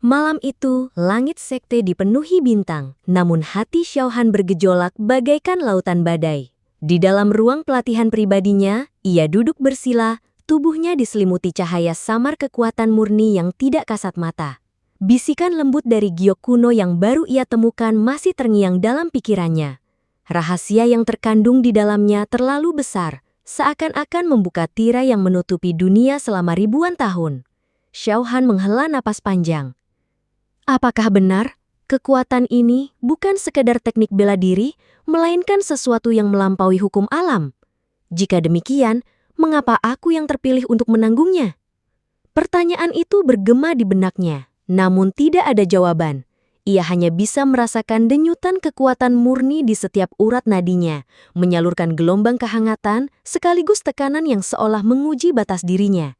Malam itu, langit sekte dipenuhi bintang, namun hati Xiaohan bergejolak bagaikan lautan badai. Di dalam ruang pelatihan pribadinya, ia duduk bersila, tubuhnya diselimuti cahaya samar kekuatan murni yang tidak kasat mata. Bisikan lembut dari giok kuno yang baru ia temukan masih terngiang dalam pikirannya. Rahasia yang terkandung di dalamnya terlalu besar, seakan-akan membuka tirai yang menutupi dunia selama ribuan tahun. Xiaohan menghela napas panjang. Apakah benar, kekuatan ini bukan sekedar teknik bela diri, melainkan sesuatu yang melampaui hukum alam? Jika demikian, mengapa aku yang terpilih untuk menanggungnya? Pertanyaan itu bergema di benaknya, namun tidak ada jawaban. Ia hanya bisa merasakan denyutan kekuatan murni di setiap urat nadinya, menyalurkan gelombang kehangatan sekaligus tekanan yang seolah menguji batas dirinya.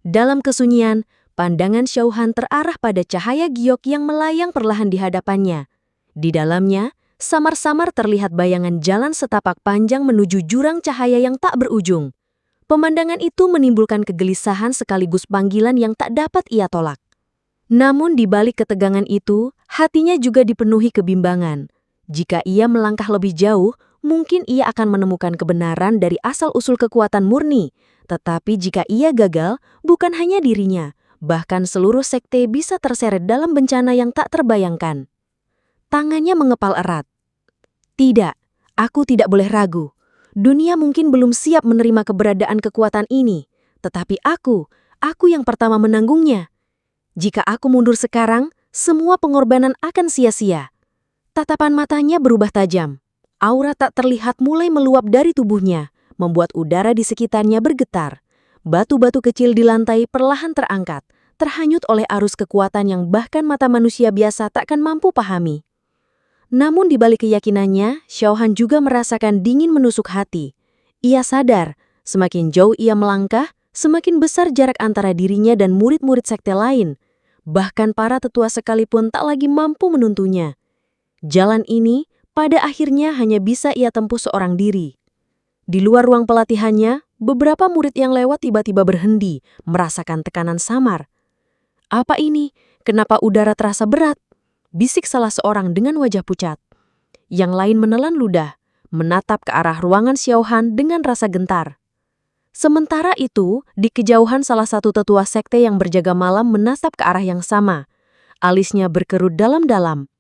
Dalam kesunyian, pandangan Xiaohan terarah pada cahaya giok yang melayang perlahan di hadapannya. Di dalamnya, samar-samar terlihat bayangan jalan setapak panjang menuju jurang cahaya yang tak berujung. Pemandangan itu menimbulkan kegelisahan sekaligus panggilan yang tak dapat ia tolak. Namun di balik ketegangan itu, hatinya juga dipenuhi kebimbangan. Jika ia melangkah lebih jauh, mungkin ia akan menemukan kebenaran dari asal-usul kekuatan murni. Tetapi jika ia gagal, bukan hanya dirinya, bahkan seluruh sekte bisa terseret dalam bencana yang tak terbayangkan. Tangannya mengepal erat. Tidak, aku tidak boleh ragu. Dunia mungkin belum siap menerima keberadaan kekuatan ini, tetapi aku yang pertama menanggungnya. Jika aku mundur sekarang, semua pengorbanan akan sia-sia. Tatapan matanya berubah tajam. Aura tak terlihat mulai meluap dari tubuhnya, membuat udara di sekitarnya bergetar. Batu-batu kecil di lantai perlahan terangkat, terhanyut oleh arus kekuatan yang bahkan mata manusia biasa takkan mampu pahami. Namun di balik keyakinannya, Xiaohan juga merasakan dingin menusuk hati. Ia sadar, semakin jauh ia melangkah, semakin besar jarak antara dirinya dan murid-murid sekte lain. Bahkan para tetua sekalipun tak lagi mampu menuntunnya. Jalan ini, pada akhirnya hanya bisa ia tempuh seorang diri. Di luar ruang pelatihannya, beberapa murid yang lewat tiba-tiba berhenti, merasakan tekanan samar. Apa ini? Kenapa udara terasa berat? Bisik salah seorang dengan wajah pucat. Yang lain menelan ludah, menatap ke arah ruangan Xiaohan dengan rasa gentar. Sementara itu, di kejauhan salah satu tetua sekte yang berjaga malam menatap ke arah yang sama. Alisnya berkerut dalam-dalam.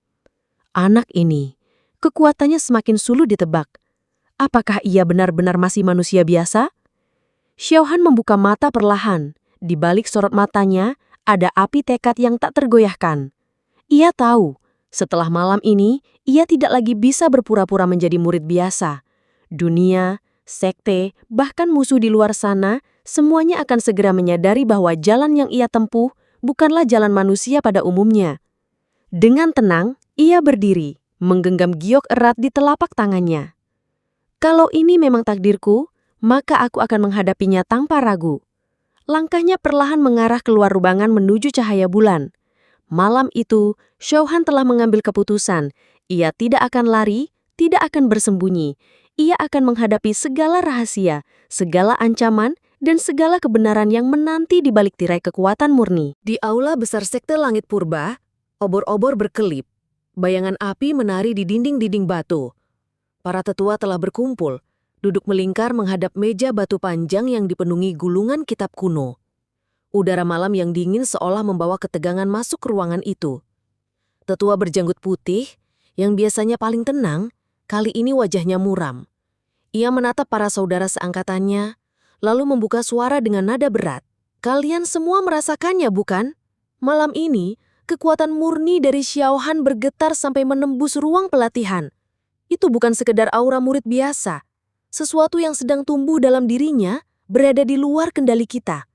Anak ini, kekuatannya semakin sulit ditebak. Apakah ia benar-benar masih manusia biasa? Xiaohan membuka mata perlahan. Di balik sorot matanya, ada api tekad yang tak tergoyahkan. Ia tahu, setelah malam ini, ia tidak lagi bisa berpura-pura menjadi murid biasa. Dunia, sekte, bahkan musuh di luar sana, semuanya akan segera menyadari bahwa jalan yang ia tempuh bukanlah jalan manusia pada umumnya. Dengan tenang, ia berdiri, menggenggam giok erat di telapak tangannya. Kalau ini memang takdirku, maka aku akan menghadapinya tanpa ragu. Langkahnya perlahan mengarah keluar ruangan menuju cahaya bulan. Malam itu, Xiaohan telah mengambil keputusan. Ia tidak akan lari, tidak akan bersembunyi. Ia akan menghadapi segala rahasia, segala ancaman, dan segala kebenaran yang menanti di balik tirai kekuatan murni. Di aula besar sekte langit purba, obor-obor berkelip. Bayangan api menari di dinding-dinding batu. Para tetua telah berkumpul, duduk melingkar menghadap meja batu panjang yang dipenuhi gulungan kitab kuno. Udara malam yang dingin seolah membawa ketegangan masuk ke ruangan itu. Tetua berjanggut putih, yang biasanya paling tenang, kali ini wajahnya muram. Ia menatap para saudara seangkatannya, lalu membuka suara dengan nada berat. Kalian semua merasakannya, bukan? Malam ini, kekuatan murni dari Xiaohan bergetar sampai menembus ruang pelatihan. Itu bukan sekedar aura murid biasa. Sesuatu yang sedang tumbuh dalam dirinya berada di luar kendali kita.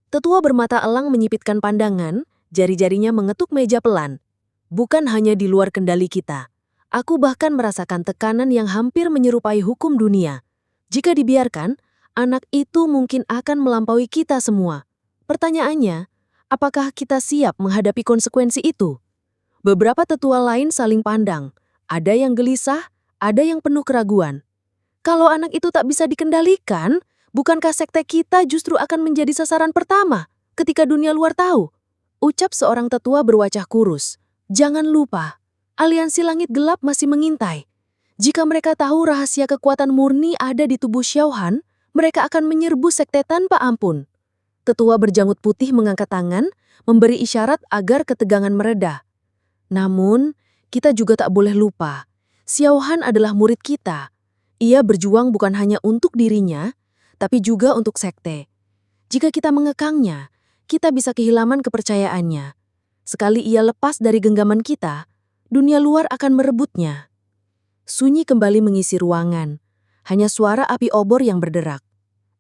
Tetua bermata elang menyipitkan pandangan, jari-jarinya mengetuk meja pelan. Bukan hanya di luar kendali kita. Aku bahkan merasakan tekanan yang hampir menyerupai hukum dunia. Jika dibiarkan, anak itu mungkin akan melampaui kita semua. Pertanyaannya, apakah kita siap menghadapi konsekuensi itu? Beberapa tetua lain saling pandang. Ada yang gelisah, ada yang penuh keraguan. Kalau anak itu tak bisa dikendalikan, bukankah sekte kita justru akan menjadi sasaran pertama ketika dunia luar tahu? Ucap seorang tetua berwajah kurus. Jangan lupa, aliansi langit gelap masih mengintai. Jika mereka tahu rahasia kekuatan murni ada di tubuh Xiaohan, mereka akan menyerbu sekte tanpa ampun. Tetua berjanggut putih mengangkat tangan, memberi isyarat agar ketegangan mereda. Namun, kita juga tak boleh lupa, Xiaohan adalah murid kita. Ia berjuang bukan hanya untuk dirinya, tapi juga untuk sekte. Jika kita mengekangnya, kita bisa kehilangan kepercayaannya. Sekali ia lepas dari genggaman kita, dunia luar akan merebutnya. Sunyi kembali mengisi ruangan, hanya suara api obor yang berderak.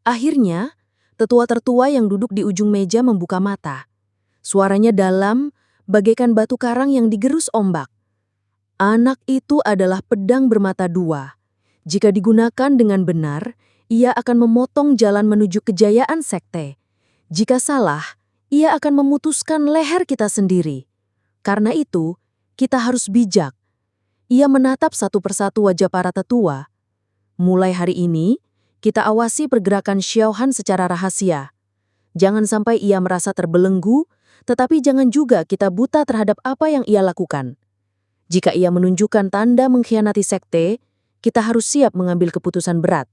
Akhirnya, tetua tertua yang duduk di ujung meja membuka mata. Suaranya dalam, bagaikan batu karang yang digerus ombak. Anak itu adalah pedang bermata dua. Jika digunakan dengan benar, ia akan memotong jalan menuju kejayaan sekte. Jika salah, ia akan memutuskan leher kita sendiri. Karena itu, kita harus bijak. Ia menatap satu persatu wajah para tetua. Mulai hari ini, kita awasi pergerakan Xiaohan secara rahasia. Jangan sampai ia merasa terbelenggu, tetapi jangan juga kita buta terhadap apa yang ia lakukan. Jika ia menunjukkan tanda mengkhianati sekte, kita harus siap mengambil keputusan berat.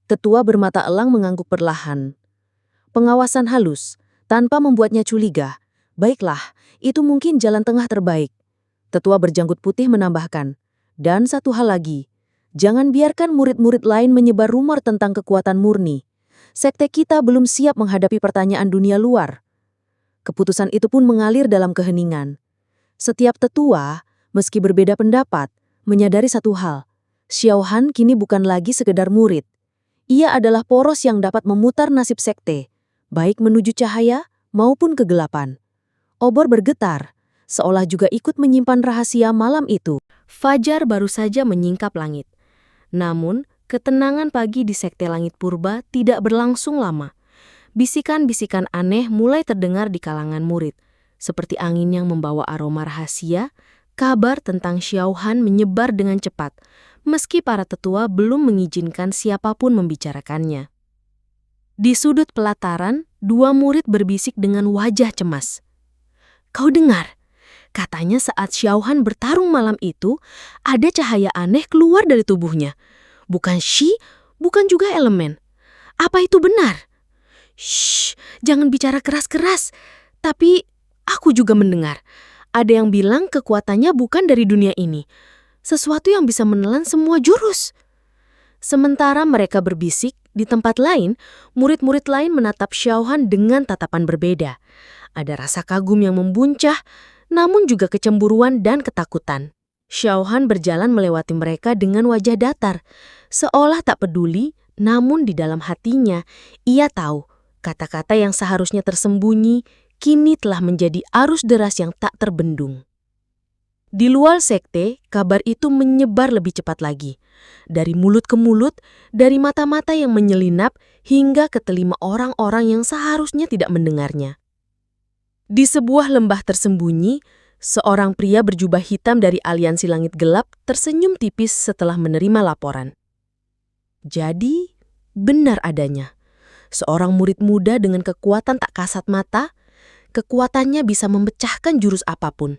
Tetua bermata elang mengangguk perlahan. Pengawasan halus, tanpa membuatnya curiga. Baiklah, itu mungkin jalan tengah terbaik. Tetua berjanggut putih menambahkan. Dan satu hal lagi, jangan biarkan murid-murid lain menyebar rumor tentang kekuatan murni. Sekte kita belum siap menghadapi pertanyaan dunia luar. Keputusan itu pun mengalir dalam keheningan. Setiap tetua, meski berbeda pendapat, menyadari satu hal. Xiaohan kini bukan lagi sekedar murid. Ia adalah poros yang dapat memutar nasib sekte, baik menuju cahaya maupun kegelapan. Obor bergetar, seolah juga ikut menyimpan rahasia malam itu. Fajar baru saja menyingkap langit. Namun, ketenangan pagi di sekte langit purba tidak berlangsung lama. Bisikan-bisikan aneh mulai terdengar di kalangan murid, seperti angin yang membawa aroma rahasia. Kabar tentang Xiaohan menyebar dengan cepat, meski para tetua belum mengizinkan siapapun membicarakannya. Di sudut pelataran, dua murid berbisik dengan wajah cemas. "Kau dengar?" Katanya saat Xiaohan bertarung malam itu, ada cahaya aneh keluar dari tubuhnya. Bukan Shi, bukan juga elemen. Apa itu benar? Shh, jangan bicara keras-keras. Tapi aku juga mendengar. Ada yang bilang kekuatannya bukan dari dunia ini. Sesuatu yang bisa menelan semua jurus. Sementara mereka berbisik, di tempat lain, murid-murid lain menatap Xiaohan dengan tatapan berbeda. Ada rasa kagum yang membuncah, namun juga kecemburuan dan ketakutan. Xiaohan berjalan melewati mereka dengan wajah datar, seolah tak peduli, namun di dalam hatinya, ia tahu kata-kata yang seharusnya tersembunyi, kini telah menjadi arus deras yang tak terbendung. Di luar sekte, kabar itu menyebar lebih cepat lagi. Dari mulut ke mulut, dari mata-mata yang menyelinap, hingga ke telinga orang-orang yang seharusnya tidak mendengarnya. Di sebuah lembah tersembunyi, seorang pria berjubah hitam dari aliansi langit gelap tersenyum tipis setelah menerima laporan. Jadi, benar adanya. Seorang murid muda dengan kekuatan tak kasat mata, kekuatannya bisa memecahkan jurus apapun.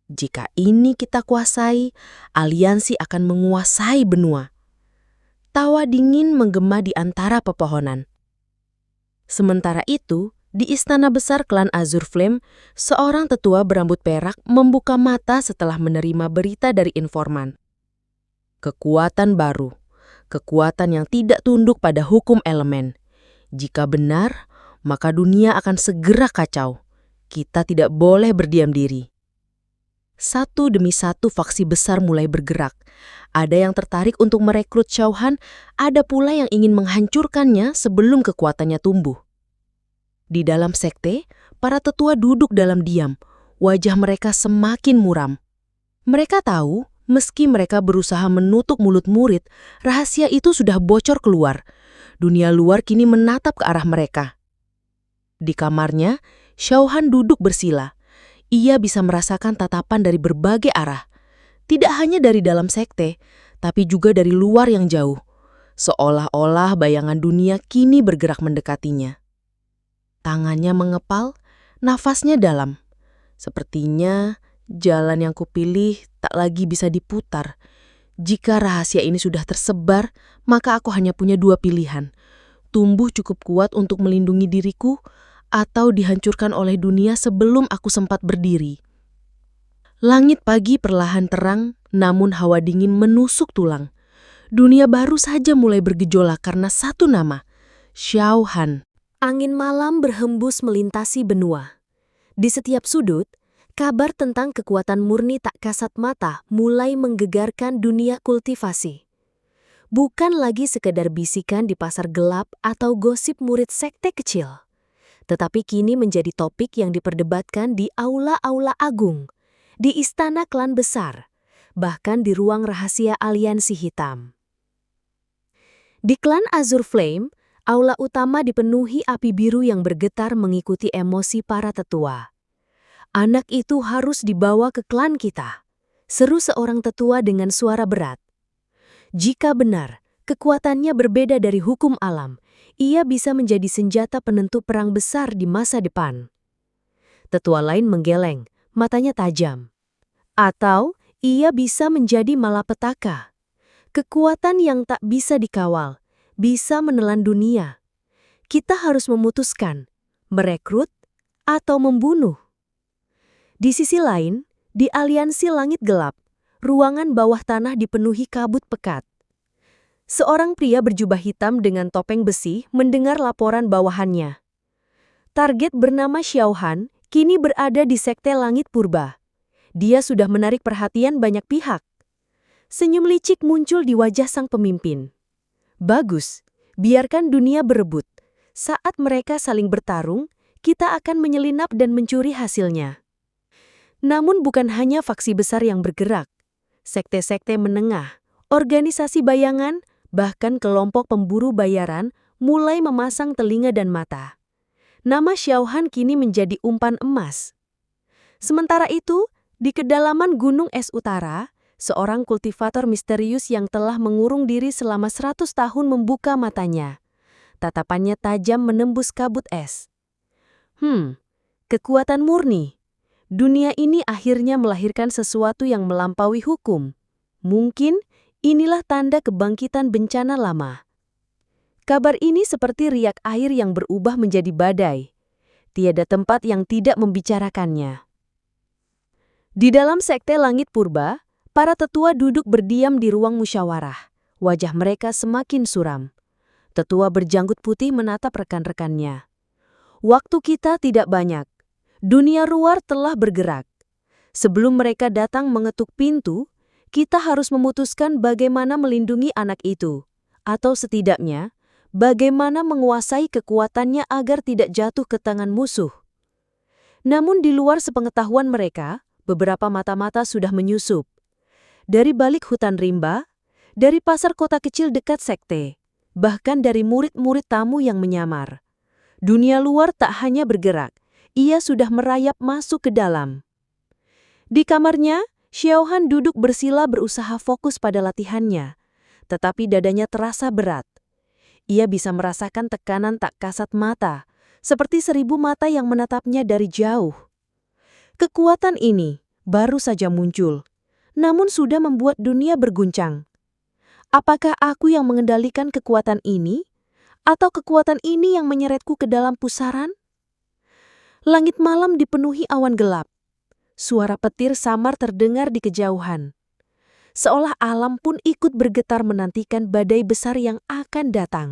Jika ini kita kuasai, aliansi akan menguasai benua. Tawa dingin menggema di antara pepohonan. Sementara itu, di istana besar klan Azure Flame, seorang tetua berambut perak membuka mata setelah menerima berita dari informan. Kekuatan baru, kekuatan yang tidak tunduk pada hukum elemen. Jika benar, maka dunia akan segera kacau. Kita tidak boleh berdiam diri. Satu demi satu faksi besar mulai bergerak. Ada yang tertarik untuk merekrut Xiaohan, ada pula yang ingin menghancurkannya sebelum kekuatannya tumbuh. Di dalam sekte, para tetua duduk dalam diam. Wajah mereka semakin muram. Mereka tahu, meski mereka berusaha menutup mulut murid, rahasia itu sudah bocor keluar. Dunia luar kini menatap ke arah mereka. Di kamarnya, Xiaohan duduk bersila. Ia bisa merasakan tatapan dari berbagai arah. Tidak hanya dari dalam sekte, tapi juga dari luar yang jauh. Seolah-olah bayangan dunia kini bergerak mendekatinya. Tangannya mengepal, Nafasnya dalam. Sepertinya jalan yang kupilih tak lagi bisa diputar. Jika rahasia ini sudah tersebar, maka aku hanya punya dua pilihan. Tumbuh cukup kuat untuk melindungi diriku, atau dihancurkan oleh dunia sebelum aku sempat berdiri. Langit pagi perlahan terang, namun hawa dingin menusuk tulang. Dunia baru saja mulai bergejolak karena satu nama, Xiao Han. Angin malam berhembus melintasi benua. Di setiap sudut, kabar tentang kekuatan murni tak kasat mata mulai menggegarkan dunia kultivasi. Bukan lagi sekedar bisikan di pasar gelap atau gosip murid sekte kecil, tetapi kini menjadi topik yang diperdebatkan di aula-aula agung, di istana klan besar, bahkan di ruang rahasia aliansi hitam. Di klan Azure Flame, aula utama dipenuhi api biru yang bergetar mengikuti emosi para tetua. "Anak itu harus dibawa ke klan kita," seru seorang tetua dengan suara berat. Jika benar, kekuatannya berbeda dari hukum alam, ia bisa menjadi senjata penentu perang besar di masa depan. Tetua lain menggeleng, matanya tajam. Atau ia bisa menjadi malapetaka. Kekuatan yang tak bisa dikawal, bisa menelan dunia. Kita harus memutuskan, merekrut atau membunuh. Di sisi lain, di aliansi langit gelap, ruangan bawah tanah dipenuhi kabut pekat. Seorang pria berjubah hitam dengan topeng besi mendengar laporan bawahannya. Target bernama Xiao Han kini berada di sekte langit purba. Dia sudah menarik perhatian banyak pihak. Senyum licik muncul di wajah sang pemimpin. Bagus, biarkan dunia berebut. Saat mereka saling bertarung, kita akan menyelinap dan mencuri hasilnya. Namun bukan hanya faksi besar yang bergerak. Sekte-sekte menengah, organisasi bayangan, bahkan kelompok pemburu bayaran mulai memasang telinga dan mata. Nama Xiao Han kini menjadi umpan emas. Sementara itu, di kedalaman Gunung Es Utara, seorang kultivator misterius yang telah mengurung diri selama 100 tahun membuka matanya. Tatapannya tajam menembus kabut es. Kekuatan murni. Dunia ini akhirnya melahirkan sesuatu yang melampaui hukum. Mungkin inilah tanda kebangkitan bencana lama. Kabar ini seperti riak air yang berubah menjadi badai. Tiada tempat yang tidak membicarakannya. Di dalam sekte langit purba, para tetua duduk berdiam di ruang musyawarah. Wajah mereka semakin suram. Tetua berjanggut putih menatap rekan-rekannya. Waktu kita tidak banyak. Dunia luar telah bergerak. Sebelum mereka datang mengetuk pintu, kita harus memutuskan bagaimana melindungi anak itu. Atau setidaknya, bagaimana menguasai kekuatannya agar tidak jatuh ke tangan musuh. Namun di luar sepengetahuan mereka, beberapa mata-mata sudah menyusup. Dari balik hutan rimba, dari pasar kota kecil dekat sekte, bahkan dari murid-murid tamu yang menyamar. Dunia luar tak hanya bergerak, ia sudah merayap masuk ke dalam. Di kamarnya, Xiao Han duduk bersila berusaha fokus pada latihannya, tetapi dadanya terasa berat. Ia bisa merasakan tekanan tak kasat mata, seperti 1000 mata yang menatapnya dari jauh. Kekuatan ini baru saja muncul, namun sudah membuat dunia berguncang. Apakah aku yang mengendalikan kekuatan ini, atau kekuatan ini yang menyeretku ke dalam pusaran? Langit malam dipenuhi awan gelap. Suara petir samar terdengar di kejauhan. Seolah alam pun ikut bergetar menantikan badai besar yang akan datang.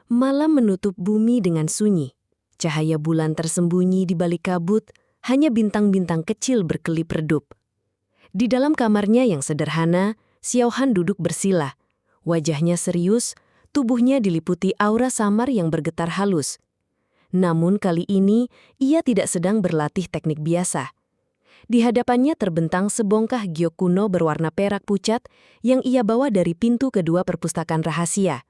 Malam menutup bumi dengan sunyi. Cahaya bulan tersembunyi di balik kabut, hanya bintang-bintang kecil berkelip redup. Di dalam kamarnya yang sederhana, Xiao Han duduk bersila. Wajahnya serius, tubuhnya diliputi aura samar yang bergetar halus. Namun kali ini, ia tidak sedang berlatih teknik biasa. Di hadapannya terbentang sebongkah giok kuno berwarna perak pucat yang ia bawa dari pintu kedua perpustakaan rahasia.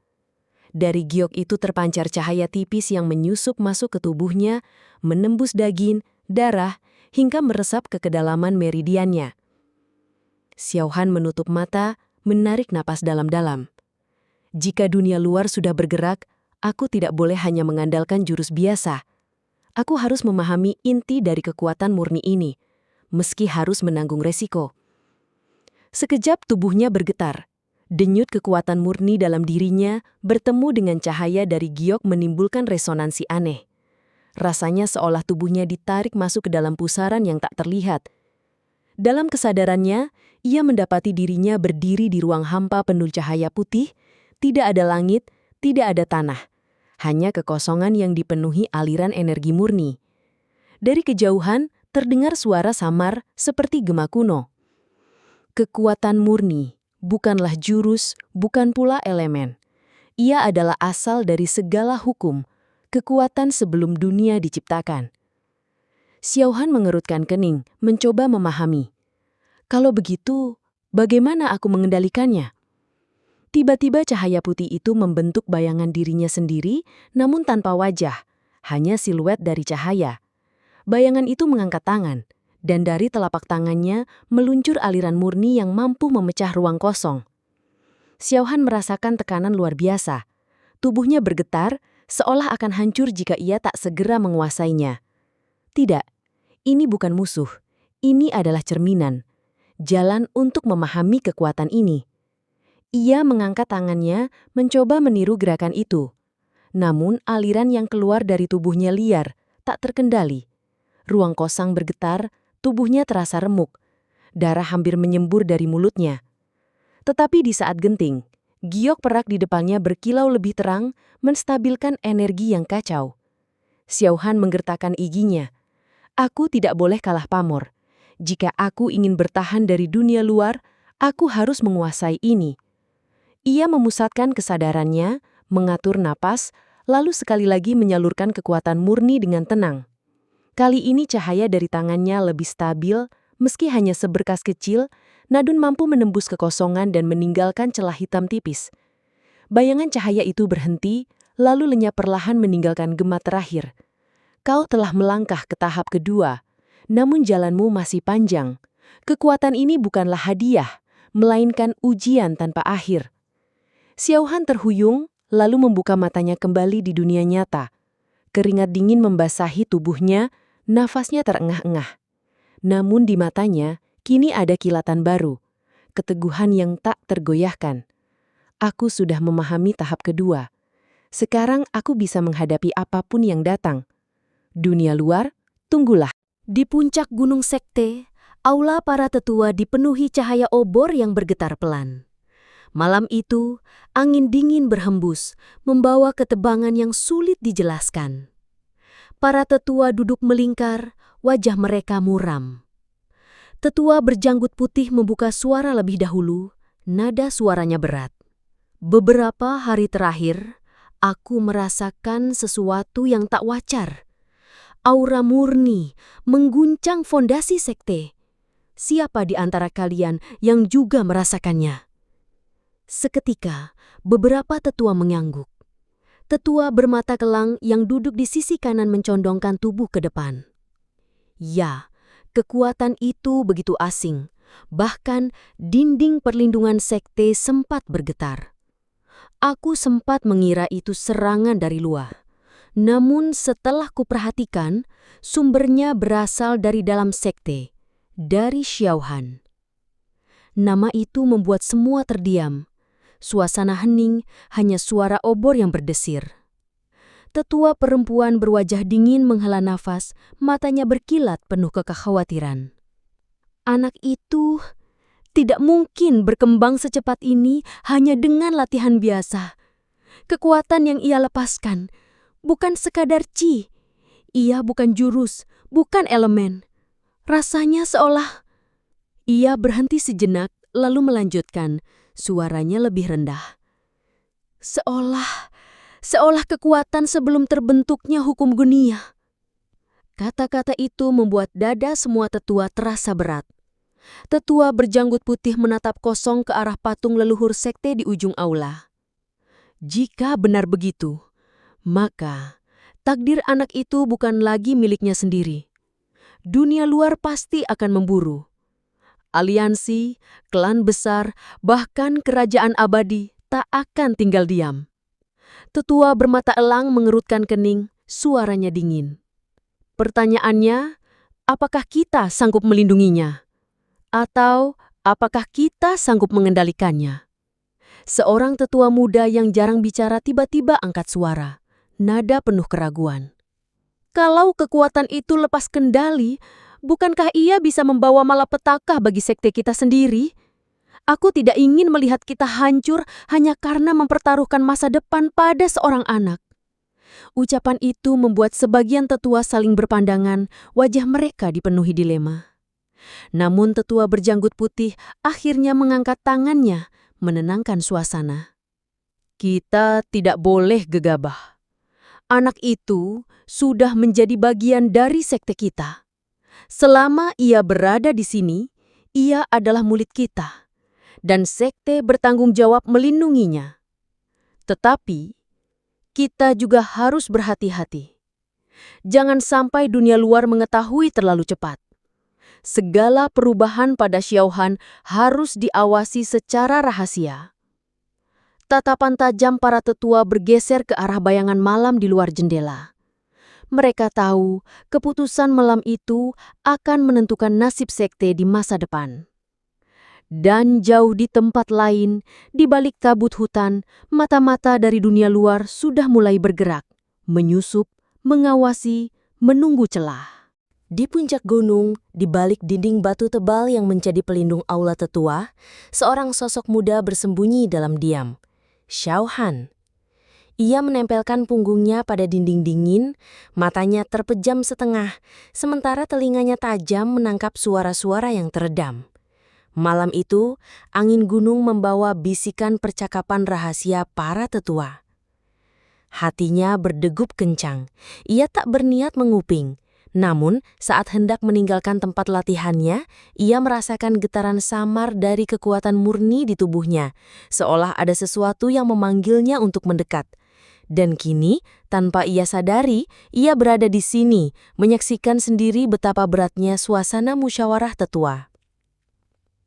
Dari giok itu terpancar cahaya tipis yang menyusup masuk ke tubuhnya, menembus daging, darah, hingga meresap ke kedalaman meridiannya. Xiao Han menutup mata, menarik napas dalam-dalam. Jika dunia luar sudah bergerak, aku tidak boleh hanya mengandalkan jurus biasa. Aku harus memahami inti dari kekuatan murni ini, meski harus menanggung resiko. Sekejap tubuhnya bergetar. Denyut kekuatan murni dalam dirinya bertemu dengan cahaya dari giok menimbulkan resonansi aneh. Rasanya seolah tubuhnya ditarik masuk ke dalam pusaran yang tak terlihat. Dalam kesadarannya, ia mendapati dirinya berdiri di ruang hampa penuh cahaya putih, tidak ada langit, tidak ada tanah. Hanya kekosongan yang dipenuhi aliran energi murni. Dari kejauhan, terdengar suara samar seperti gema kuno. Kekuatan murni bukanlah jurus, bukan pula elemen. Ia adalah asal dari segala hukum, kekuatan sebelum dunia diciptakan. Xiaohan mengerutkan kening, mencoba memahami. Kalau begitu, bagaimana aku mengendalikannya? Tiba-tiba cahaya putih itu membentuk bayangan dirinya sendiri, namun tanpa wajah, hanya siluet dari cahaya. Bayangan itu mengangkat tangan, dan dari telapak tangannya meluncur aliran murni yang mampu memecah ruang kosong. Xiaohan merasakan tekanan luar biasa. Tubuhnya bergetar, seolah akan hancur jika ia tak segera menguasainya. Tidak, ini bukan musuh. Ini adalah cerminan. Jalan untuk memahami kekuatan ini. Ia mengangkat tangannya, mencoba meniru gerakan itu. Namun aliran yang keluar dari tubuhnya liar, tak terkendali. Ruang kosong bergetar, tubuhnya terasa remuk. Darah hampir menyembur dari mulutnya. Tetapi di saat genting, giok perak di depannya berkilau lebih terang, menstabilkan energi yang kacau. Xiaohan menggertakkan giginya. Aku tidak boleh kalah pamor. Jika aku ingin bertahan dari dunia luar, aku harus menguasai ini. Ia memusatkan kesadarannya, mengatur napas, lalu sekali lagi menyalurkan kekuatan murni dengan tenang. Kali ini cahaya dari tangannya lebih stabil, meski hanya seberkas kecil, Nadun mampu menembus kekosongan dan meninggalkan celah hitam tipis. Bayangan cahaya itu berhenti, lalu lenyap perlahan meninggalkan gema terakhir. Kau telah melangkah ke tahap kedua, namun jalanmu masih panjang. Kekuatan ini bukanlah hadiah, melainkan ujian tanpa akhir. Xiaohan terhuyung, lalu membuka matanya kembali di dunia nyata. Keringat dingin membasahi tubuhnya, nafasnya terengah-engah. Namun di matanya, kini ada kilatan baru. Keteguhan yang tak tergoyahkan. Aku sudah memahami tahap kedua. Sekarang aku bisa menghadapi apapun yang datang. Dunia luar, tunggulah. Di puncak Gunung Sekte, aula para tetua dipenuhi cahaya obor yang bergetar pelan. Malam itu, angin dingin berhembus, membawa ketebangan yang sulit dijelaskan. Para tetua duduk melingkar, wajah mereka muram. Tetua berjanggut putih membuka suara lebih dahulu, nada suaranya berat. Beberapa hari terakhir, aku merasakan sesuatu yang tak wajar. Aura murni mengguncang fondasi sekte. Siapa di antara kalian yang juga merasakannya? Seketika, beberapa tetua mengangguk. Tetua bermata kelang yang duduk di sisi kanan mencondongkan tubuh ke depan. Ya, kekuatan itu begitu asing. Bahkan dinding perlindungan sekte sempat bergetar. Aku sempat mengira itu serangan dari luar. Namun setelah kuperhatikan, sumbernya berasal dari dalam sekte, dari Xiaohan. Nama itu membuat semua terdiam. Suasana hening, hanya suara obor yang berdesir. Tetua perempuan berwajah dingin menghela nafas, matanya berkilat penuh kekhawatiran. Anak itu tidak mungkin berkembang secepat ini hanya dengan latihan biasa. Kekuatan yang ia lepaskan bukan sekadar chi. Ia bukan jurus, bukan elemen. Rasanya seolah... Ia berhenti sejenak, lalu melanjutkan. Suaranya lebih rendah. Seolah kekuatan sebelum terbentuknya hukum gunia. Kata-kata itu membuat dada semua tetua terasa berat. Tetua berjanggut putih menatap kosong ke arah patung leluhur sekte di ujung aula. Jika benar begitu, maka takdir anak itu bukan lagi miliknya sendiri. Dunia luar pasti akan memburu. Aliansi, klan besar, bahkan kerajaan abadi tak akan tinggal diam. Tetua bermata elang mengerutkan kening, suaranya dingin. Pertanyaannya, apakah kita sanggup melindunginya? Atau apakah kita sanggup mengendalikannya? Seorang tetua muda yang jarang bicara tiba-tiba angkat suara, nada penuh keraguan. Kalau kekuatan itu lepas kendali, bukankah ia bisa membawa malapetaka bagi sekte kita sendiri? Aku tidak ingin melihat kita hancur hanya karena mempertaruhkan masa depan pada seorang anak. Ucapan itu membuat sebagian tetua saling berpandangan, wajah mereka dipenuhi dilema. Namun tetua berjanggut putih akhirnya mengangkat tangannya, menenangkan suasana. Kita tidak boleh gegabah. Anak itu sudah menjadi bagian dari sekte kita. Selama ia berada di sini, ia adalah murid kita, dan sekte bertanggung jawab melindunginya. Tetapi, kita juga harus berhati-hati. Jangan sampai dunia luar mengetahui terlalu cepat. Segala perubahan pada Xiaohan harus diawasi secara rahasia. Tatapan tajam para tetua bergeser ke arah bayangan malam di luar jendela. Mereka tahu keputusan malam itu akan menentukan nasib sekte di masa depan. Dan jauh di tempat lain, di balik kabut hutan, mata-mata dari dunia luar sudah mulai bergerak, menyusup, mengawasi, menunggu celah. Di puncak gunung, di balik dinding batu tebal yang menjadi pelindung aula tetua, seorang sosok muda bersembunyi dalam diam. Xiaohan. Ia menempelkan punggungnya pada dinding dingin, matanya terpejam setengah, sementara telinganya tajam menangkap suara-suara yang teredam. Malam itu, angin gunung membawa bisikan percakapan rahasia para tetua. Hatinya berdegup kencang. Ia tak berniat menguping. Namun, saat hendak meninggalkan tempat latihannya, ia merasakan getaran samar dari kekuatan murni di tubuhnya, seolah ada sesuatu yang memanggilnya untuk mendekat. Dan kini, tanpa ia sadari, ia berada di sini, menyaksikan sendiri betapa beratnya suasana musyawarah tetua.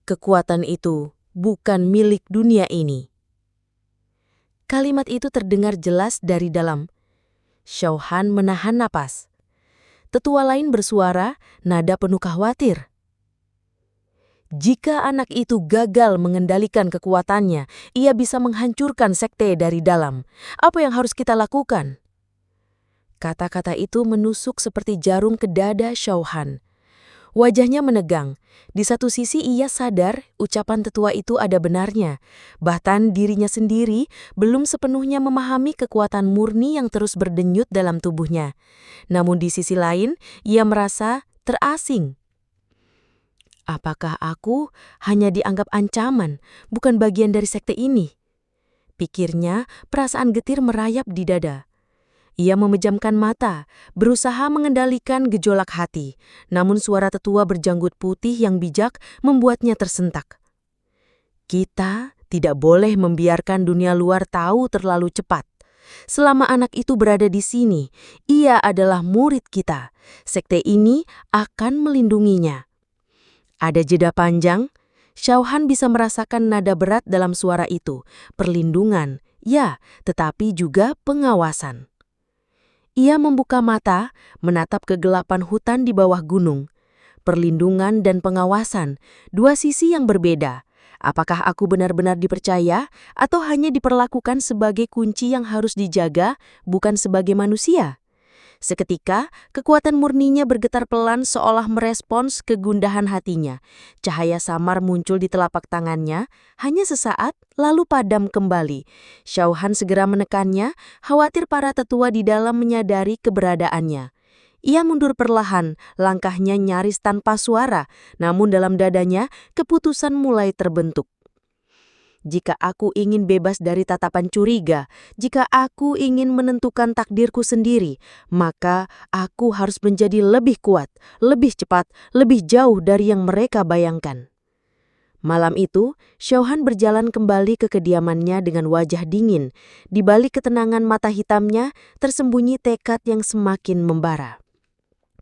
Kekuatan itu bukan milik dunia ini. Kalimat itu terdengar jelas dari dalam. Xiaohan menahan napas. Tetua lain bersuara, nada penuh khawatir. Jika anak itu gagal mengendalikan kekuatannya, ia bisa menghancurkan sekte dari dalam. Apa yang harus kita lakukan? Kata-kata itu menusuk seperti jarum ke dada Xiaohan. Wajahnya menegang. Di satu sisi ia sadar ucapan tetua itu ada benarnya. Bahkan dirinya sendiri belum sepenuhnya memahami kekuatan murni yang terus berdenyut dalam tubuhnya. Namun di sisi lain, ia merasa terasing. Apakah aku hanya dianggap ancaman, bukan bagian dari sekte ini? Pikirnya, perasaan getir merayap di dada. Ia memejamkan mata, berusaha mengendalikan gejolak hati, namun suara tetua berjanggut putih yang bijak membuatnya tersentak. Kita tidak boleh membiarkan dunia luar tahu terlalu cepat. Selama anak itu berada di sini, ia adalah murid kita. Sekte ini akan melindunginya. Ada jeda panjang, Xiaohan bisa merasakan nada berat dalam suara itu, perlindungan, ya, tetapi juga pengawasan. Ia membuka mata, menatap kegelapan hutan di bawah gunung. Perlindungan dan pengawasan, dua sisi yang berbeda. Apakah aku benar-benar dipercaya atau hanya diperlakukan sebagai kunci yang harus dijaga, bukan sebagai manusia? Seketika, kekuatan murninya bergetar pelan seolah merespons kegundahan hatinya. Cahaya samar muncul di telapak tangannya, hanya sesaat, lalu padam kembali. Xiaohan segera menekannya, khawatir para tetua di dalam menyadari keberadaannya. Ia mundur perlahan, langkahnya nyaris tanpa suara, namun dalam dadanya, keputusan mulai terbentuk. Jika aku ingin bebas dari tatapan curiga, jika aku ingin menentukan takdirku sendiri, maka aku harus menjadi lebih kuat, lebih cepat, lebih jauh dari yang mereka bayangkan. Malam itu, Xiaohan berjalan kembali ke kediamannya dengan wajah dingin. Di balik ketenangan mata hitamnya, tersembunyi tekad yang semakin membara.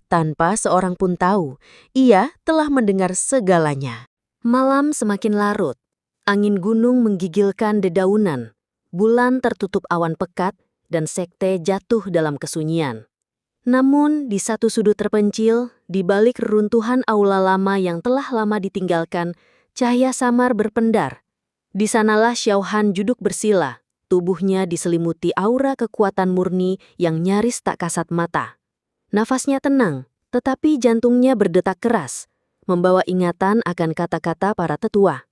Tanpa seorang pun tahu, ia telah mendengar segalanya. Malam semakin larut. Angin gunung menggigilkan dedaunan, bulan tertutup awan pekat, dan sekte jatuh dalam kesunyian. Namun, di satu sudut terpencil, di balik reruntuhan aula lama yang telah lama ditinggalkan, cahaya samar berpendar. Di sanalah Xiaohan duduk bersila, tubuhnya diselimuti aura kekuatan murni yang nyaris tak kasat mata. Nafasnya tenang, tetapi jantungnya berdetak keras, membawa ingatan akan kata-kata para tetua.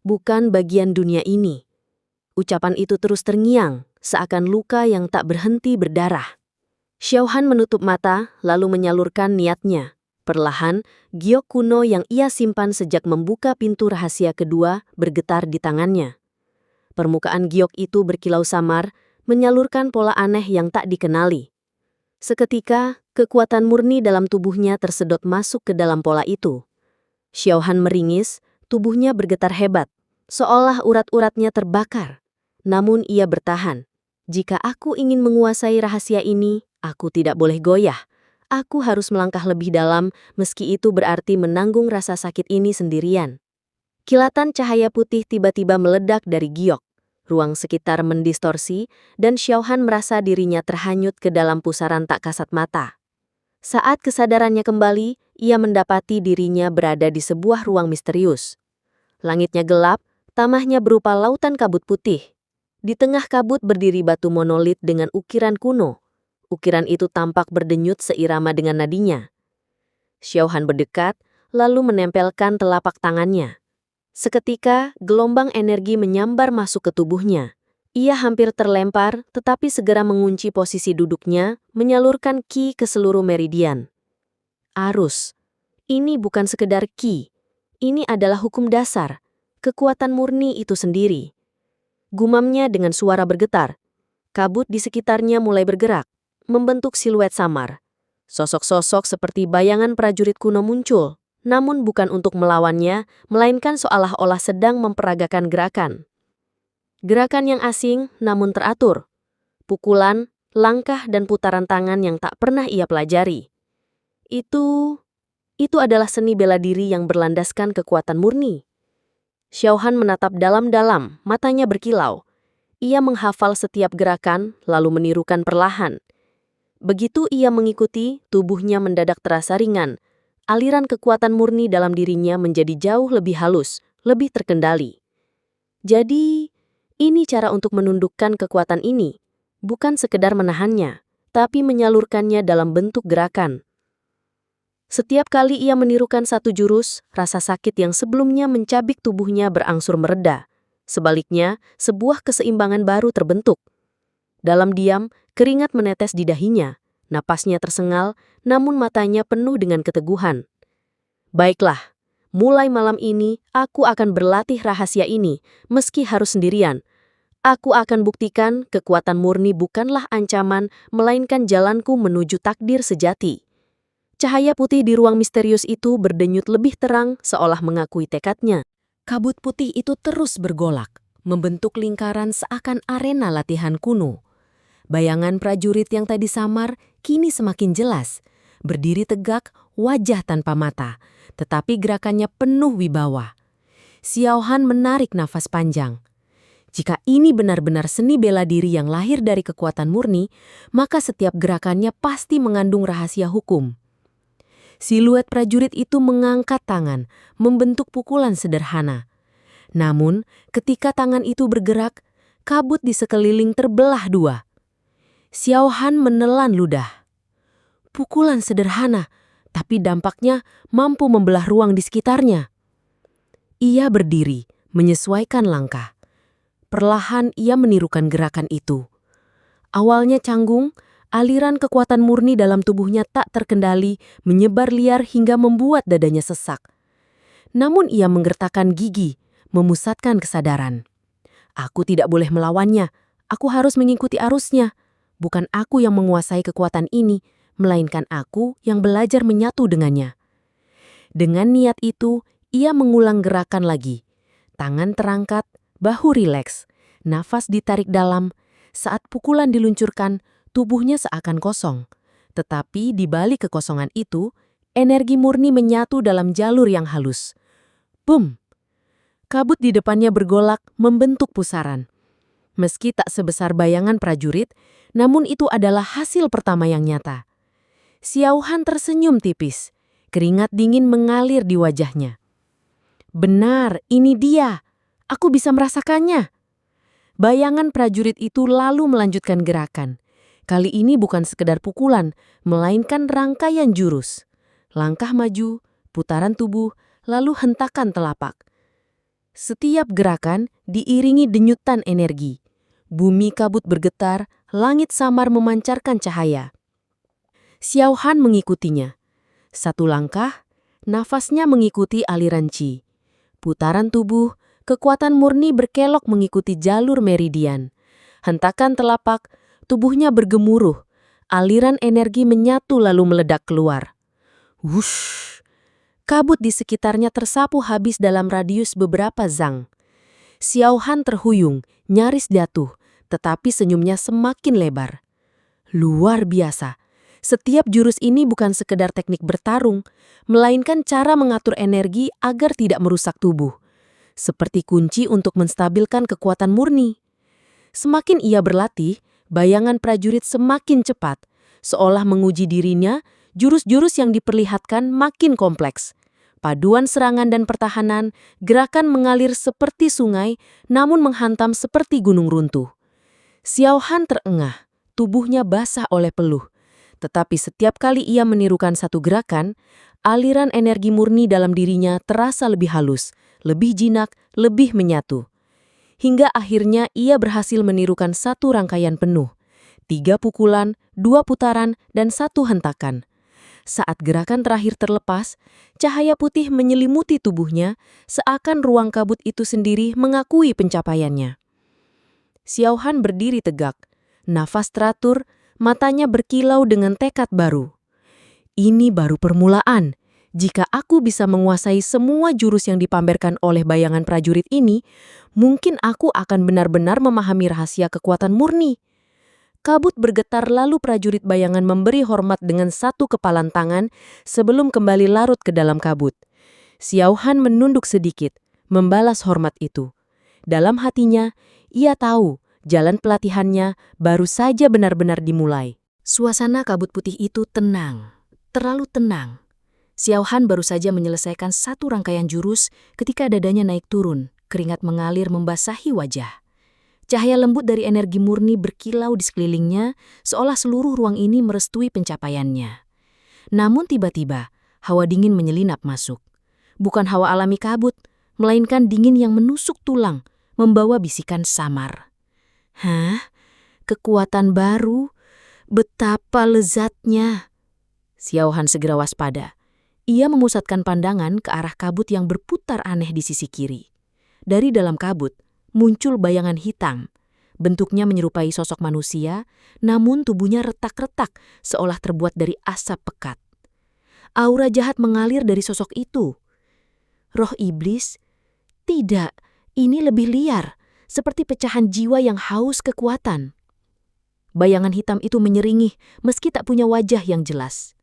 Bukan bagian dunia ini. Ucapan itu terus terngiang, seakan luka yang tak berhenti berdarah. Xiaohan menutup mata, lalu menyalurkan niatnya. Perlahan, giok kuno yang ia simpan sejak membuka pintu rahasia kedua bergetar di tangannya. Permukaan giok itu berkilau samar, menyalurkan pola aneh yang tak dikenali. Seketika, kekuatan murni dalam tubuhnya tersedot masuk ke dalam pola itu. Xiaohan meringis, tubuhnya bergetar hebat, seolah urat-uratnya terbakar. Namun ia bertahan. Jika aku ingin menguasai rahasia ini, aku tidak boleh goyah. Aku harus melangkah lebih dalam, meski itu berarti menanggung rasa sakit ini sendirian. Kilatan cahaya putih tiba-tiba meledak dari giok. Ruang sekitar mendistorsi, dan Xiaohan merasa dirinya terhanyut ke dalam pusaran tak kasat mata. Saat kesadarannya kembali, ia mendapati dirinya berada di sebuah ruang misterius. Langitnya gelap, tanahnya berupa lautan kabut putih. Di tengah kabut berdiri batu monolit dengan ukiran kuno. Ukiran itu tampak berdenyut seirama dengan nadinya. Xiaohan berdekat, lalu menempelkan telapak tangannya. Seketika, gelombang energi menyambar masuk ke tubuhnya. Ia hampir terlempar, tetapi segera mengunci posisi duduknya, menyalurkan ki ke seluruh meridian. Arus. Ini bukan sekedar ki. Ini adalah hukum dasar. Kekuatan murni itu sendiri. Gumamnya dengan suara bergetar. Kabut di sekitarnya mulai bergerak, membentuk siluet samar. Sosok-sosok seperti bayangan prajurit kuno muncul, namun bukan untuk melawannya, melainkan seolah-olah sedang memperagakan gerakan. Gerakan yang asing namun teratur. Pukulan, langkah dan putaran tangan yang tak pernah ia pelajari. Itu adalah seni bela diri yang berlandaskan kekuatan murni. Xiaohan menatap dalam-dalam, matanya berkilau. Ia menghafal setiap gerakan, lalu menirukan perlahan. Begitu ia mengikuti, tubuhnya mendadak terasa ringan. Aliran kekuatan murni dalam dirinya menjadi jauh lebih halus, lebih terkendali. Jadi, ini cara untuk menundukkan kekuatan ini. Bukan sekedar menahannya, tapi menyalurkannya dalam bentuk gerakan. Setiap kali ia menirukan satu jurus, rasa sakit yang sebelumnya mencabik tubuhnya berangsur mereda. Sebaliknya, sebuah keseimbangan baru terbentuk. Dalam diam, keringat menetes di dahinya. Napasnya tersengal, namun matanya penuh dengan keteguhan. Baiklah, mulai malam ini aku akan berlatih rahasia ini, meski harus sendirian. Aku akan buktikan kekuatan murni bukanlah ancaman, melainkan jalanku menuju takdir sejati. Cahaya putih di ruang misterius itu berdenyut lebih terang, seolah mengakui tekadnya. Kabut putih itu terus bergolak, membentuk lingkaran seakan arena latihan kuno. Bayangan prajurit yang tadi samar kini semakin jelas, berdiri tegak, wajah tanpa mata, tetapi gerakannya penuh wibawa. Xiaohan menarik nafas panjang. Jika ini benar-benar seni bela diri yang lahir dari kekuatan murni, maka setiap gerakannya pasti mengandung rahasia hukum. Siluet prajurit itu mengangkat tangan, membentuk pukulan sederhana. Namun, ketika tangan itu bergerak, kabut di sekeliling terbelah dua. Xiaohan menelan ludah. Pukulan sederhana, tapi dampaknya mampu membelah ruang di sekitarnya. Ia berdiri, menyesuaikan langkah. Perlahan ia menirukan gerakan itu. Awalnya canggung, aliran kekuatan murni dalam tubuhnya tak terkendali, menyebar liar hingga membuat dadanya sesak. Namun ia menggertakkan gigi, memusatkan kesadaran. Aku tidak boleh melawannya, aku harus mengikuti arusnya. Bukan aku yang menguasai kekuatan ini, melainkan aku yang belajar menyatu dengannya. Dengan niat itu, ia mengulang gerakan lagi. Tangan terangkat, bahu rileks, nafas ditarik dalam. Saat pukulan diluncurkan, tubuhnya seakan kosong. Tetapi di balik kekosongan itu, energi murni menyatu dalam jalur yang halus. Bum! Kabut di depannya bergolak, membentuk pusaran. Meski tak sebesar bayangan prajurit, namun itu adalah hasil pertama yang nyata. Xiao Han tersenyum tipis. Keringat dingin mengalir di wajahnya. Benar, ini dia. Aku bisa merasakannya. Bayangan prajurit itu lalu melanjutkan gerakan. Kali ini bukan sekedar pukulan, melainkan rangkaian jurus. Langkah maju, putaran tubuh, lalu hentakan telapak. Setiap gerakan diiringi denyutan energi. Bumi kabut bergetar, langit samar memancarkan cahaya. Xiao Han mengikutinya. Satu langkah, nafasnya mengikuti aliran qi. Putaran tubuh, kekuatan murni berkelok mengikuti jalur meridian. Hentakan telapak, tubuhnya bergemuruh. Aliran energi menyatu lalu meledak keluar. Wush! Kabut di sekitarnya tersapu habis dalam radius beberapa zang. Xiao Han terhuyung, nyaris jatuh, tetapi senyumnya semakin lebar. Luar biasa. Setiap jurus ini bukan sekedar teknik bertarung, melainkan cara mengatur energi agar tidak merusak tubuh. Seperti kunci untuk menstabilkan kekuatan murni. Semakin ia berlatih, bayangan prajurit semakin cepat. Seolah menguji dirinya, jurus-jurus yang diperlihatkan makin kompleks. Paduan serangan dan pertahanan, gerakan mengalir seperti sungai, namun menghantam seperti gunung runtuh. Xiao Han terengah, tubuhnya basah oleh peluh. Tetapi setiap kali ia menirukan satu gerakan, aliran energi murni dalam dirinya terasa lebih halus, lebih jinak, lebih menyatu. Hingga akhirnya ia berhasil menirukan satu rangkaian penuh. 3 pukulan, 2 putaran, dan 1 hentakan. Saat gerakan terakhir terlepas, cahaya putih menyelimuti tubuhnya, seakan ruang kabut itu sendiri mengakui pencapaiannya. Xiao Han berdiri tegak, nafas teratur, matanya berkilau dengan tekad baru. Ini baru permulaan. Jika aku bisa menguasai semua jurus yang dipamerkan oleh bayangan prajurit ini, mungkin aku akan benar-benar memahami rahasia kekuatan murni. Kabut bergetar lalu prajurit bayangan memberi hormat dengan satu kepalan tangan sebelum kembali larut ke dalam kabut. Xiao Han menunduk sedikit, membalas hormat itu. Dalam hatinya, ia tahu jalan pelatihannya baru saja benar-benar dimulai. Suasana kabut putih itu tenang, terlalu tenang. Xiao Han baru saja menyelesaikan satu rangkaian jurus ketika dadanya naik turun, keringat mengalir membasahi wajah. Cahaya lembut dari energi murni berkilau di sekelilingnya, seolah seluruh ruang ini merestui pencapaiannya. Namun tiba-tiba, hawa dingin menyelinap masuk. Bukan hawa alami kabut, melainkan dingin yang menusuk tulang, membawa bisikan samar. Hah? Kekuatan baru? Betapa lezatnya. Xiao Han segera waspada. Ia memusatkan pandangan ke arah kabut yang berputar aneh di sisi kiri. Dari dalam kabut, muncul bayangan hitam. Bentuknya menyerupai sosok manusia, namun tubuhnya retak-retak seolah terbuat dari asap pekat. Aura jahat mengalir dari sosok itu. Roh iblis? Tidak, ini lebih liar. Seperti pecahan jiwa yang haus kekuatan. Bayangan hitam itu menyeringih meski tak punya wajah yang jelas.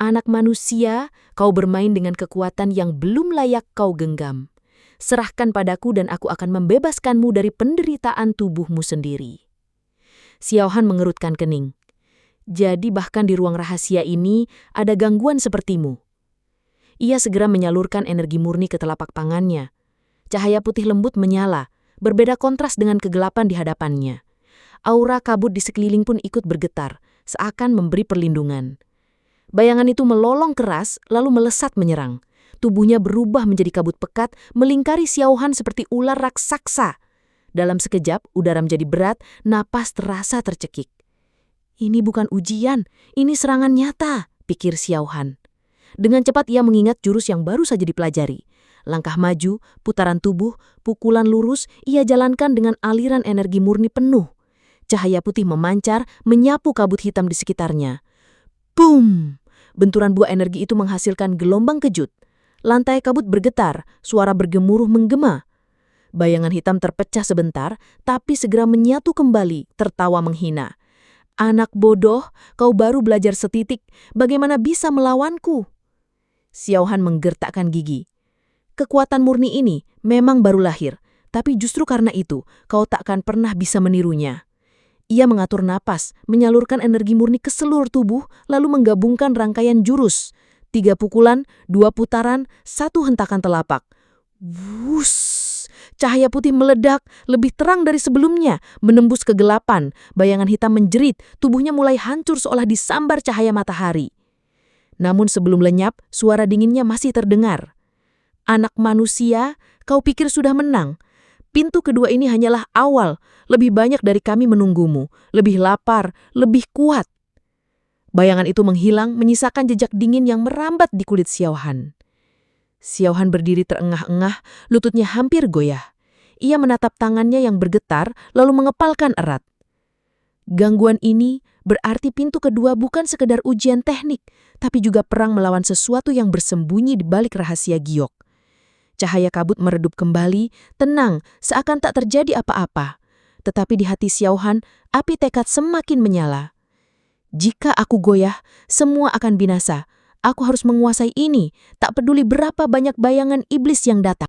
Anak manusia, kau bermain dengan kekuatan yang belum layak kau genggam. Serahkan padaku dan aku akan membebaskanmu dari penderitaan tubuhmu sendiri. Xiao Han mengerutkan kening. Jadi bahkan di ruang rahasia ini ada gangguan sepertimu. Ia segera menyalurkan energi murni ke telapak tangannya. Cahaya putih lembut menyala, berbeda kontras dengan kegelapan di hadapannya. Aura kabut di sekeliling pun ikut bergetar, seakan memberi perlindungan. Bayangan itu melolong keras, lalu melesat menyerang. Tubuhnya berubah menjadi kabut pekat, melingkari Xiao Han seperti ular raksasa. Dalam sekejap, udara menjadi berat, napas terasa tercekik. Ini bukan ujian, ini serangan nyata, pikir Xiao Han. Dengan cepat ia mengingat jurus yang baru saja dipelajari. Langkah maju, putaran tubuh, pukulan lurus, ia jalankan dengan aliran energi murni penuh. Cahaya putih memancar, menyapu kabut hitam di sekitarnya. Boom! Benturan buah energi itu menghasilkan gelombang kejut. Lantai kabut bergetar, suara bergemuruh menggema. Bayangan hitam terpecah sebentar, tapi segera menyatu kembali, tertawa menghina. Anak bodoh, kau baru belajar setitik, bagaimana bisa melawanku? Xiao Han menggertakkan gigi. Kekuatan murni ini memang baru lahir, tapi justru karena itu kau tak akan pernah bisa menirunya. Ia mengatur napas, menyalurkan energi murni ke seluruh tubuh, lalu menggabungkan rangkaian jurus. 3 pukulan, 2 putaran, 1 hentakan telapak. Wus! Cahaya putih meledak, lebih terang dari sebelumnya, menembus kegelapan. Bayangan hitam menjerit, tubuhnya mulai hancur seolah disambar cahaya matahari. Namun sebelum lenyap, suara dinginnya masih terdengar. Anak manusia, kau pikir sudah menang? Pintu kedua ini hanyalah awal. Lebih banyak dari kami menunggumu. Lebih lapar, lebih kuat. Bayangan itu menghilang, menyisakan jejak dingin yang merambat di kulit Xiaohan. Xiaohan berdiri terengah-engah, lututnya hampir goyah. Ia menatap tangannya yang bergetar, lalu mengepalkan erat. Gangguan ini berarti pintu kedua bukan sekedar ujian teknik, tapi juga perang melawan sesuatu yang bersembunyi di balik rahasia giok. Cahaya kabut meredup kembali, tenang, seakan tak terjadi apa-apa. Tetapi di hati Xiaohan, api tekad semakin menyala. Jika aku goyah, semua akan binasa. Aku harus menguasai ini, tak peduli berapa banyak bayangan iblis yang datang.